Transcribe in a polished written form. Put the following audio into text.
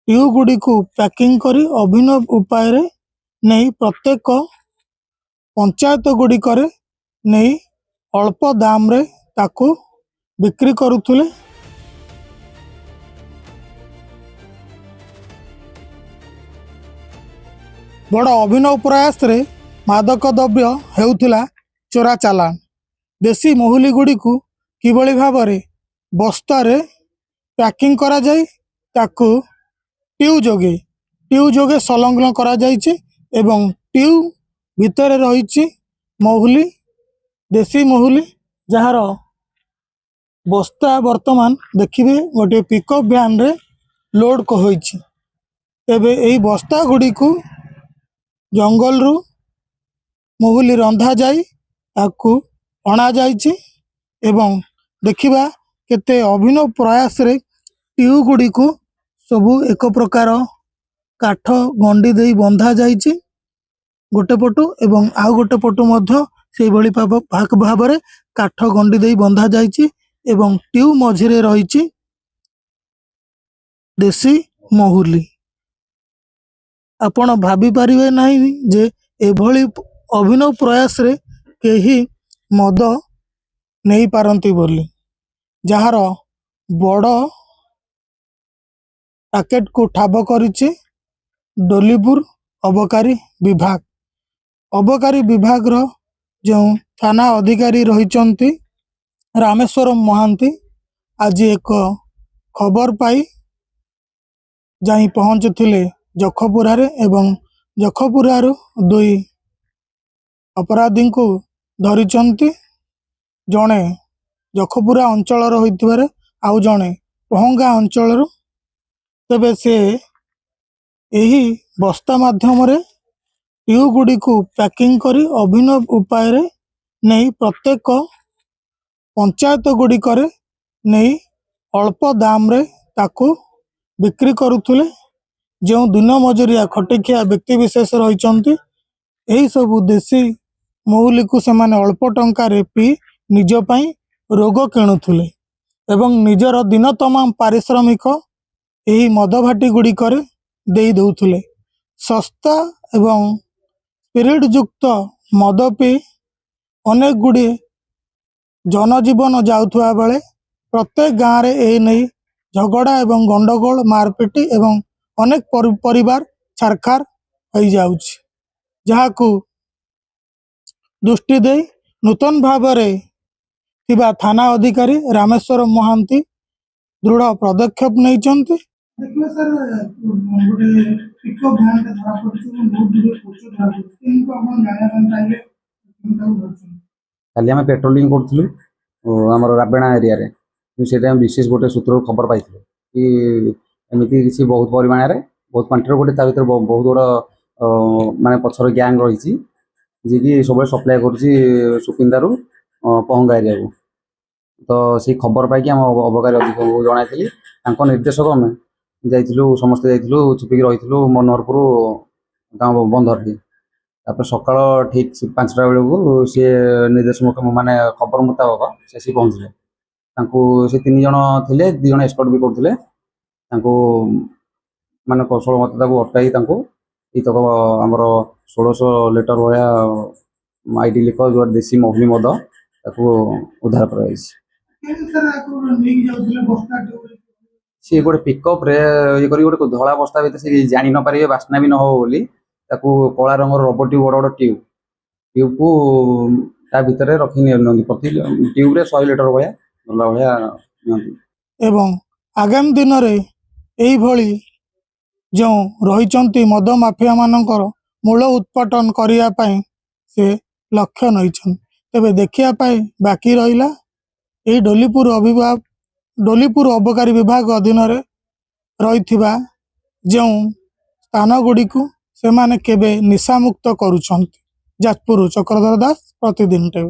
Tube ଗୁଡ଼ିକୁ packing କରି ଅଭିନବ ଉପାୟରେ ନେଇ ପ୍ରତ୍ୟେକ ପଞ୍ଚାୟତ ଗୁଡ଼ିକରେ ନେଇ ଅଳ୍ପ ଦାମରେ ତାକୁ ବିକ୍ରି କରୁଥିଲେ। ବଡ଼ ଅଭିନବ ପ୍ରୟାସରେ ମାଦକ ଦ୍ରବ୍ୟ ହେଉଥିଲା ଚୋରା ଚାଲାଣ। ଦେଶୀ ମହୁଲି ଗୁଡ଼ିକୁ କିଭଳି ଭାବରେ ବସ୍ତାରେ ପ୍ୟାକିଂ କରାଯାଇ ତାକୁ ଟ୍ୟୁବ୍ ଯୋଗେ ସଂଲଗ୍ନ କରାଯାଇଛି ଏବଂ ଟ୍ୟୁବ୍ ଭିତରେ ରହିଛି ମହୁଲି, ଦେଶୀ ମହୁଲି, ଯାହାର ବସ୍ତା ବର୍ତ୍ତମାନ ଦେଖିବେ ଗୋଟିଏ ପିକଅପ୍ ଭ୍ୟାନରେ ଲୋଡ୍ ହୋଇଛି। ତେବେ ଏହି ବସ୍ତା ଗୁଡ଼ିକୁ ଜଙ୍ଗଲରୁ ମହୁଲି ରନ୍ଧା ଯାଇ ତାକୁ ଅଣାଯାଇଛି ଏବଂ ଦେଖିବା କେତେ ଅଭିନବ ପ୍ରୟାସରେ ଟ୍ୟୁବ୍ ଗୁଡ଼ିକୁ ସବୁ ଏକ ପ୍ରକାର କାଠ ଗଣ୍ଡି ଦେଇ ବନ୍ଧା ଯାଇଛି ଗୋଟେ ପଟୁ ଏବଂ ଆଉ ଗୋଟେ ପଟୁ ମଧ୍ୟ ସେଇଭଳି ଭାବରେ କାଠ ଗଣ୍ଡି ଦେଇ ବନ୍ଧା ଯାଇଛି ଏବଂ ଟ୍ୟୁବ୍ ମଝିରେ ରହିଛି ଦେଶୀ ମହୁଲି। ଆପଣ ଭାବି ପାରିବେ ନାହିଁ ଯେ ଏଭଳି ଅଭିନବ ପ୍ରୟାସରେ କେହି ମଦ ନେଇପାରନ୍ତି ବୋଲି। ଯାହାର ବଡ଼ ପ୍ୟାକେଟକୁ ଠାବ କରିଛି ଡୋଲିପୁର ଅବକାରୀ ବିଭାଗ। ଅବକାରୀ ବିଭାଗର ଯେଉଁ ଥାନା ଅଧିକାରୀ ରହିଛନ୍ତି ରାମେଶ୍ୱର ମହାନ୍ତି, ଆଜି ଏକ ଖବର ପାଇ ଯାଇ ପହଞ୍ଚିଥିଲେ ଜଖପୁରାରେ ଏବଂ ଜଖପୁରାରୁ 2 ଅପରାଧୀଙ୍କୁ ଧରିଛନ୍ତି। ଜଣେ ଜଖପୁରା ଅଞ୍ଚଳର ହୋଇଥିବାରେ ଆଉ ଜଣେ ପହଙ୍ଗା ଅଞ୍ଚଳରୁ। ତେବେ ସେ ଏହି ବସ୍ତା ମାଧ୍ୟମରେ ଟ୍ୟୁବ୍ ଗୁଡ଼ିକୁ ପ୍ୟାକିଂ କରି ଅଭିନବ ଉପାୟରେ ନେଇ ପ୍ରତ୍ୟେକ ପଞ୍ଚାୟତ ଗୁଡ଼ିକରେ ନେଇ ଅଳ୍ପ ଦାମରେ ତାକୁ ବିକ୍ରି କରୁଥିଲେ। ଯେଉଁ ଦିନ ମଜୁରିଆ ଖଟିଖିଆ ବ୍ୟକ୍ତିବିଶେଷ ରହିଛନ୍ତି, ଏହି ସବୁ ଦେଶୀ ମହୁଲିକୁ ସେମାନେ ଅଳ୍ପ ଟଙ୍କାରେ ପିଇ ନିଜ ପାଇଁ ରୋଗ କିଣୁଥିଲେ ଏବଂ ନିଜର ଦିନ ତମାମ ପାରିଶ୍ରମିକ ଏହି ମଦଭାଟି ଗୁଡ଼ିକରେ ଦେଇ ଦେଉଥିଲେ। ଶସ୍ତା ଏବଂ ସ୍ପିରିଟ୍ ଯୁକ୍ତ ମଦ ପିଇ ଅନେକ ଗୁଡ଼ିଏ ଜନଜୀବନ ଯାଉଥିବା ବେଳେ ପ୍ରତ୍ୟେକ ଗାଁରେ ଏହି ନେଇ ଝଗଡ଼ା ଏବଂ ଗଣ୍ଡଗୋଳ, ମାରପିଟ ଏବଂ ଅନେକ ପରିବାର ଛାରଖାର ହୋଇଯାଉଛି। ଯାହାକୁ ଦୃଷ୍ଟି ଦେଇ ନୂତନ ଭାବରେ ଥିବା ଥାନା ଅଧିକାରୀ ରାମେଶ୍ୱର ମହାନ୍ତି ଦୃଢ଼ ପଦକ୍ଷେପ ନେଇଛନ୍ତି। ଦେଖିଲେ ସାର୍, ଗୋଟେ ପିକଅପ୍ ଭ୍ୟାନଟେ ଧରା ପଡ଼ିଛି ଏବଂ ବହୁତ ଗୁଡ଼ିଏ ପୋଚ ଧରା ପଡ଼ିଛି। କିନ୍ତୁ ଆପଣ ଜାଣିବା ପାଇଁ ଚାହିଁଲେ କେଉଁଟାକୁ ଧରିଛନ୍ତି? କାଲି ଆମେ ପେଟ୍ରୋଲିଂ କରୁଥିଲୁ ଆମର ରାବେଣା ଏରିଆରେ। ସେଇଟା ଆମେ ବିଶେଷ ଗୋଟେ ସୂତ୍ରରୁ ଖବର ପାଇଥିଲୁ କି ଏମିତି କିଛି ବହୁତ ପରିମାଣରେ ବହୁତ କ୍ୱାଣ୍ଟିଟିର ଗୋଟେ ତା ଭିତରେ ବହୁତ ବଡ଼ ମାନେ ପଛର ଗ୍ୟାଙ୍ଗ ରହିଛି ଯିଏକି ସବୁବେଳେ ସପ୍ଲାଏ କରୁଛି ସୁକିନ୍ଦାରୁ ପହଙ୍ଗା ଏରିଆକୁ। ତ ସେଇ ଖବର ପାଇକି ଆମ ଅବକାରୀ ଅଧିକାରୀଙ୍କୁ ଜଣାଇଥିଲି। ତାଙ୍କ ନିର୍ଦ୍ଦେଶକ ଆମେ ଯାଇଥିଲୁ, ସମସ୍ତେ ଯାଇଥିଲୁ, ଛୁପିକି ରହିଥିଲୁ ମନୋହରପୁର ତାଙ୍କ ବନ୍ଧରେ। ତାପରେ ସକାଳ ଠିକ୍ 5ଟା ବେଳକୁ ସିଏ ନିର୍ଦ୍ଦେଶକ ମାନେ ଖବର ମୁତାବକ ସେ ଆସି ପହଞ୍ଚିଲେ। ତାଙ୍କୁ ସେ 3 ଜଣ ଥିଲେ, 2 ଜଣ ଏସ୍କର୍ଟ ବି କରୁଥିଲେ। ତାଙ୍କୁ ମାନେ କୌଶଳ ମତେ ତାକୁ ଅଟକାଇ ତାଙ୍କୁ ଏଇତକ ଆମର 1600 ଲିଟର ଭଳିଆ ଆଇଡି ଲିକର ଯୋଉ ଦେଶୀ ମହୁଲି ମଦ ତାକୁ ଉଦ୍ଧାର କରାଯାଇଛି। ସିଏ ଗୋଟେ ପିକଅପ୍ରେ ଇଏ କରି ଗୋଟେ ଧଳା ବସ୍ତା ଭିତରେ ସେ ଜାଣି ନ ପାରିବେ, ବାସ୍ନା ବି ନ ହବ ବୋଲି ତାକୁ କଳା ରଙ୍ଗର ରବର ଟ୍ୟୁବ୍, ବଡ଼ ବଡ଼ ଟ୍ୟୁବ୍କୁ ତା ଭିତରେ ରଖି ନିଅନ୍ତି। ପ୍ରତି ଟ୍ୟୁବ୍ରେ 100 ଲିଟର ଭଳିଆ ନିଅନ୍ତି। ଏବଂ ଆଗାମୀ ଦିନରେ ଏଇଭଳି ଯେଉଁ ରହିଛନ୍ତି ମଦ ମାଫିଆ ମାନଙ୍କର ମୂଳ ଉତ୍ପାଟନ କରିବା ପାଇଁ ସେ ଲକ୍ଷ୍ୟ ନେଇଛନ୍ତି। ତେବେ ଦେଖିବା ପାଇଁ ବାକି ରହିଲା ଏହି ଡୋଲିପୁର ଅବକାରୀ ବିଭାଗ ଅଧୀନରେ ରହିଥିବା ଯେଉଁ ସ୍ଥାନ ଗୁଡ଼ିକୁ ସେମାନେ କେବେ ନିଶାମୁକ୍ତ କରୁଛନ୍ତି। ଯାଜପୁରରୁ ଚକ୍ରଧର ଦାସ, ପ୍ରତିଦିନ ଟିଭି।